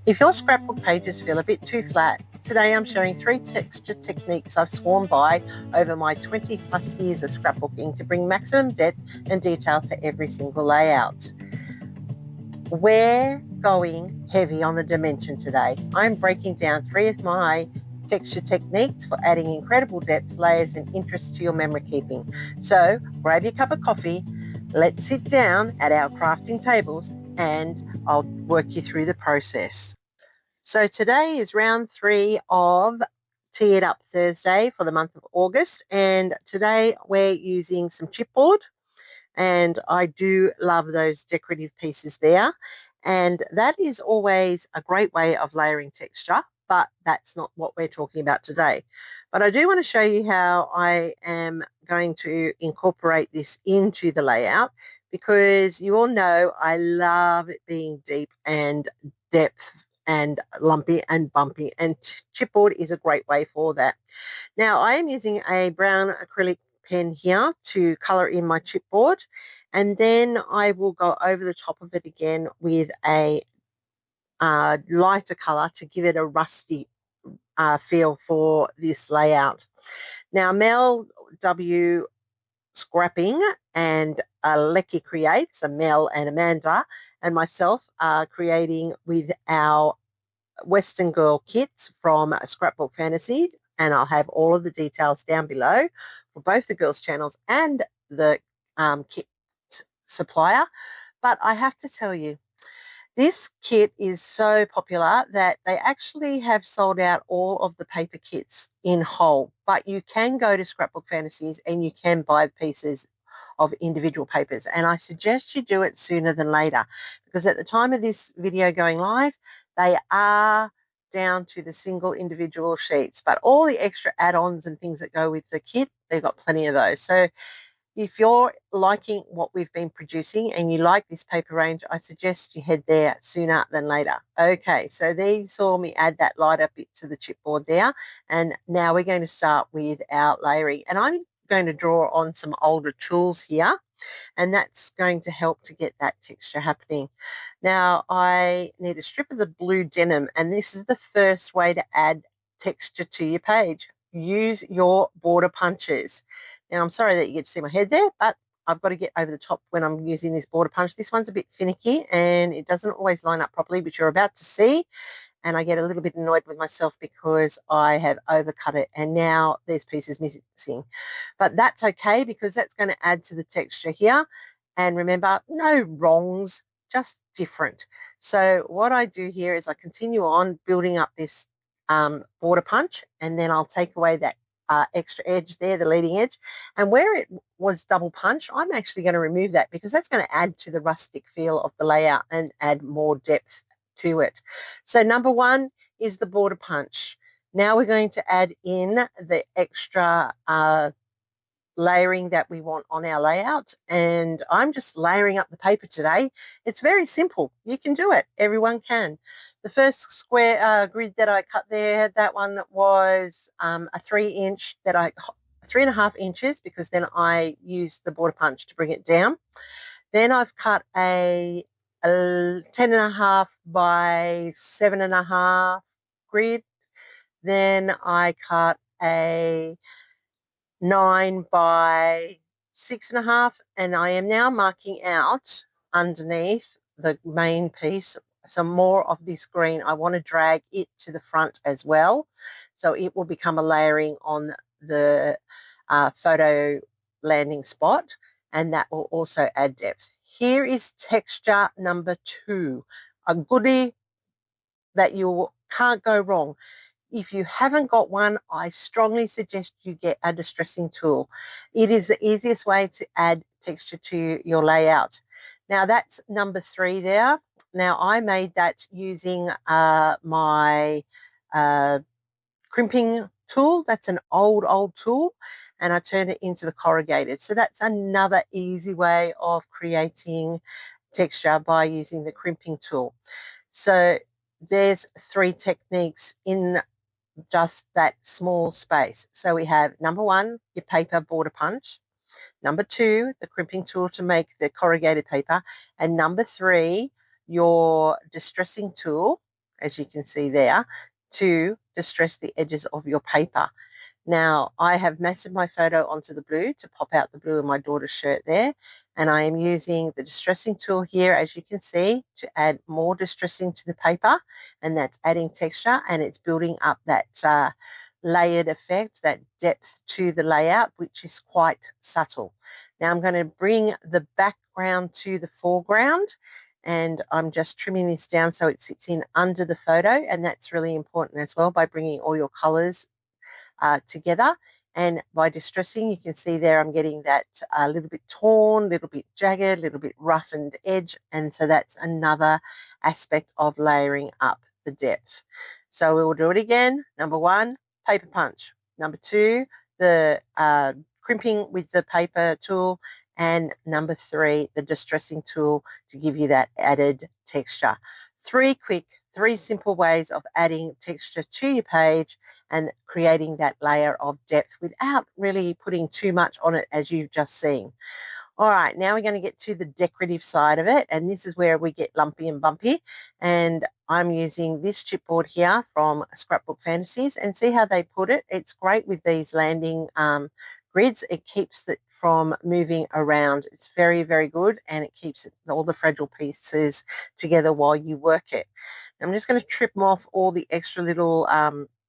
If your scrapbook pages feel a bit too flat, today I'm showing 3 texture techniques I've sworn by over my 20 plus years of scrapbooking to bring maximum depth and detail to every single layout. We're going heavy on the dimension today. I'm breaking down 3 of my texture techniques for adding incredible depth, layers and interest to your memory keeping. So grab your cup of coffee, let's sit down at our crafting tables and I'll work you through the process. So today is round 3 of Tee It Up Thursday for the month of August, and today we're using some chipboard, and I do love those decorative pieces there, and that is always a great way of layering texture, but that's not what we're talking about today. But I do want to show you how I am going to incorporate this into the layout, because you all know I love it being deep and depth and lumpy and bumpy, and chipboard is a great way for that. Now I am using a brown acrylic pen here to colour in my chipboard, and then I will go over the top of it again with a lighter colour to give it a rusty feel for this layout. Now Mel W. Scrapping and Lecky Creates, Mel and Amanda and myself are creating with our Western Girl kits from Scrapbook Fantasy, and I'll have all of the details down below for both the girls' channels and the kit supplier. But I have to tell you, this kit is so popular that they actually have sold out all of the paper kits in whole, but you can go to Scrapbook Fantasies and you can buy pieces of individual papers, and I suggest you do it sooner than later, because at the time of this video going live, they are down to the single individual sheets, but all the extra add-ons and things that go with the kit, they've got plenty of those. So if you're liking what we've been producing and you like this paper range, I suggest you head there sooner than later. Okay, so there you saw me add that lighter bit to the chipboard there, and now we're going to start with our layering, and I'm going to draw on some older tools here, and that's going to help to get that texture happening. Now I need a strip of the blue denim, and this is the first way to add texture to your page. Use your border punches. Now I'm sorry that you get to see my head there, but I've got to get over the top when I'm using this border punch. This one's a bit finicky and it doesn't always line up properly, which you're about to see, and I get a little bit annoyed with myself because I have overcut it and now there's pieces missing. But that's okay, because that's going to add to the texture here. And remember, no wrongs, just different. So what I do here is I continue on building up this border punch, and then I'll take away that extra edge there, the leading edge, and where it was double punch, I'm actually going to remove that, because that's going to add to the rustic feel of the layout and add more depth to it. So number 1 is the border punch. Now we're going to add in the extra layering that we want on our layout, and I'm just layering up the paper today. It's very simple. You can do it. Everyone can. The first square grid that I cut there, that one was a 3-inch that 3.5 inches, because then I used the border punch to bring it down. Then I've cut a 10.5 by 7.5 grid. Then I cut a 9 by 6.5, and I am now marking out underneath the main piece some more of this green. I want to drag it to the front as well, so it will become a layering on the photo landing spot, and that will also add depth. Here is texture number 2, a goodie that you can't go wrong. If you haven't got one, I strongly suggest you get a distressing tool. It is the easiest way to add texture to your layout. Now that's number 3 there. Now I made that using my crimping tool. That's an old tool, and I turned it into the corrugated. So that's another easy way of creating texture by using the crimping tool. So there's 3 techniques in just that small space. So we have number 1, your paper border punch. Number 2, the crimping tool to make the corrugated paper. And number 3, your distressing tool as you can see there, to distress the edges of your paper. Now, I have matted my photo onto the blue to pop out the blue of my daughter's shirt there, and I am using the distressing tool here, as you can see, to add more distressing to the paper, and that's adding texture, and it's building up that layered effect, that depth to the layout, which is quite subtle. Now I'm going to bring the background to the foreground, and I'm just trimming this down so it sits in under the photo, and that's really important as well by bringing all your colors together. And by distressing, you can see there I'm getting that a little bit torn, a little bit jagged, a little bit roughened edge, and so that's another aspect of layering up the depth. So we will do it again. Number one, paper punch. Number two, the crimping with the paper tool, and number three, the distressing tool to give you that added texture. Three simple ways of adding texture to your page and creating that layer of depth without really putting too much on it, as you've just seen. All right, now we're going to get to the decorative side of it, and this is where we get lumpy and bumpy. And I'm using this chipboard here from Scrapbook Fantasies, and see how they put it. It's great with these landing grids. It keeps it from moving around. It's very, very good, and it keeps all the fragile pieces together while you work it. I'm just going to trim off all the extra little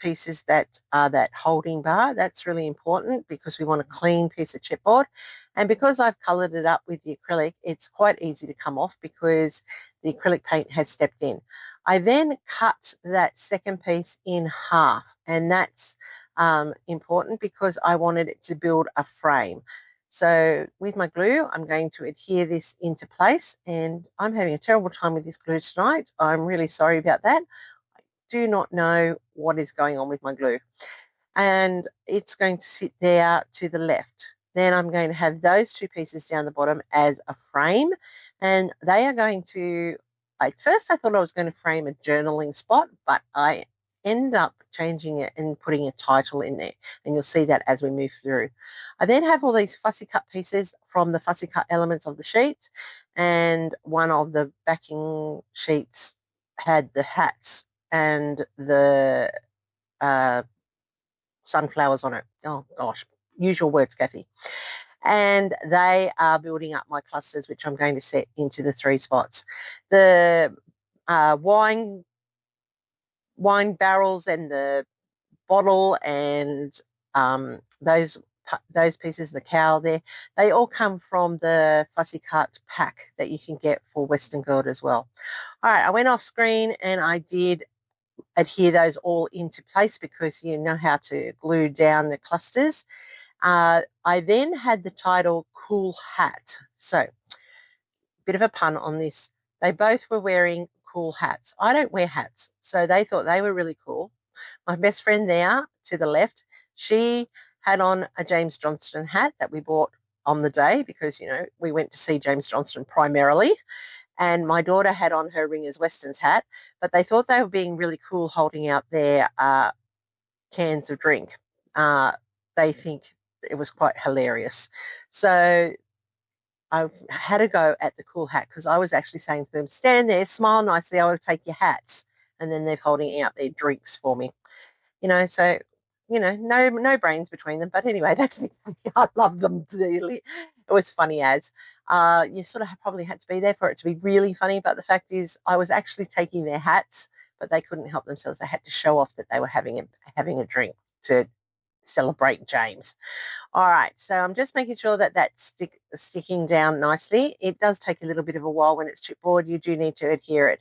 pieces that are that holding bar. That's really important because we want a clean piece of chipboard. And because I've coloured it up with the acrylic, it's quite easy to come off because the acrylic paint has stepped in. I then cut that second piece in half, and that's important because I wanted it to build a frame. So with my glue, I'm going to adhere this into place, and I'm having a terrible time with this glue tonight. I'm really sorry about that. I do not know what is going on with my glue. And it's going to sit there to the left. Then I'm going to have those two pieces down the bottom as a frame, and they are going to, at first I thought I was going to frame a journaling spot, but I end up changing it and putting a title in there, and you'll see that as we move through. I then have all these fussy cut pieces from the fussy cut elements of the sheet, and one of the backing sheets had the hats and the sunflowers on it. Oh gosh, use your words, Kathy. And they are building up my clusters, which I'm going to set into the three spots. The wine barrels and the bottle and those pieces, the cowl there, they all come from the fussy cut pack that you can get for Western Gold as well. All right, I went off screen and I did adhere those all into place because you know how to glue down the clusters. I then had the title Cool Hat. So, bit of a pun on this. They both were wearing cool hats. I don't wear hats, so they thought they were really cool. My best friend there to the left, she had on a James Johnston hat that we bought on the day because, you know, we went to see James Johnston primarily. And my daughter had on her Ringers Westerns hat, but they thought they were being really cool holding out their cans of drink. They think it was quite hilarious. So I had a go at the cool hat because I was actually saying to them, stand there, smile nicely, I will take your hats. And then they're holding out their drinks for me. You know, so, you know, no brains between them. But anyway, that's me. I love them dearly. It was funny as. You sort of probably had to be there for it to be really funny. But the fact is I was actually taking their hats, but they couldn't help themselves. They had to show off that they were having a drink to celebrate James. All right, so I'm just making sure that that's sticking down nicely. It does take a little bit of a while when it's chipboard. You do need to adhere it.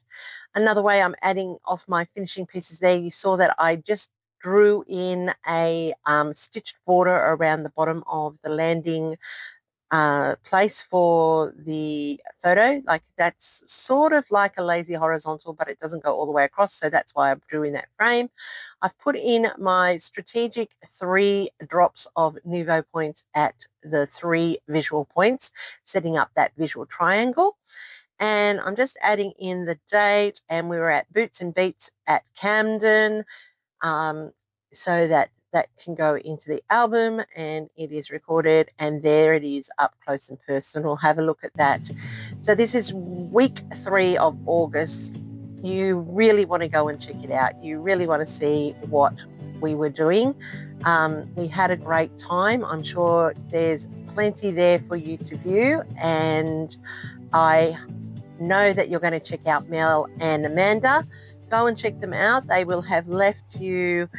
Another way I'm adding off my finishing pieces there, you saw that I just drew in a stitched border around the bottom of the landing place for the photo. Like that's sort of like a lazy horizontal, but it doesn't go all the way across, so that's why I drew in that frame. I've put in my strategic 3 drops of Nouveau points at the 3 visual points, setting up that visual triangle. And I'm just adding in the date, and we were at Boots and Beats at Camden, so that can go into the album, and it is recorded, and there it is up close and personal. Have a look at that. So this is week 3 of August you really want to go and check it out. You really want to see what we were doing. We had a great time. I'm sure there's plenty there for you to view, and I know that you're going to check out Mel and Amanda. Go and check them out. They will have left you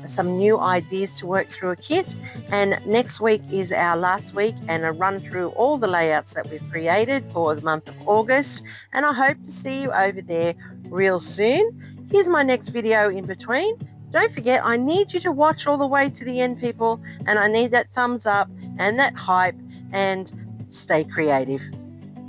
some new ideas to work through a kit. And next week is our last week and a run through all the layouts that we've created for the month of August. And I hope to see you over there real soon. Here's my next video in between. Don't forget, I need you to watch all the way to the end, people, and I need that thumbs up and that hype, and stay creative.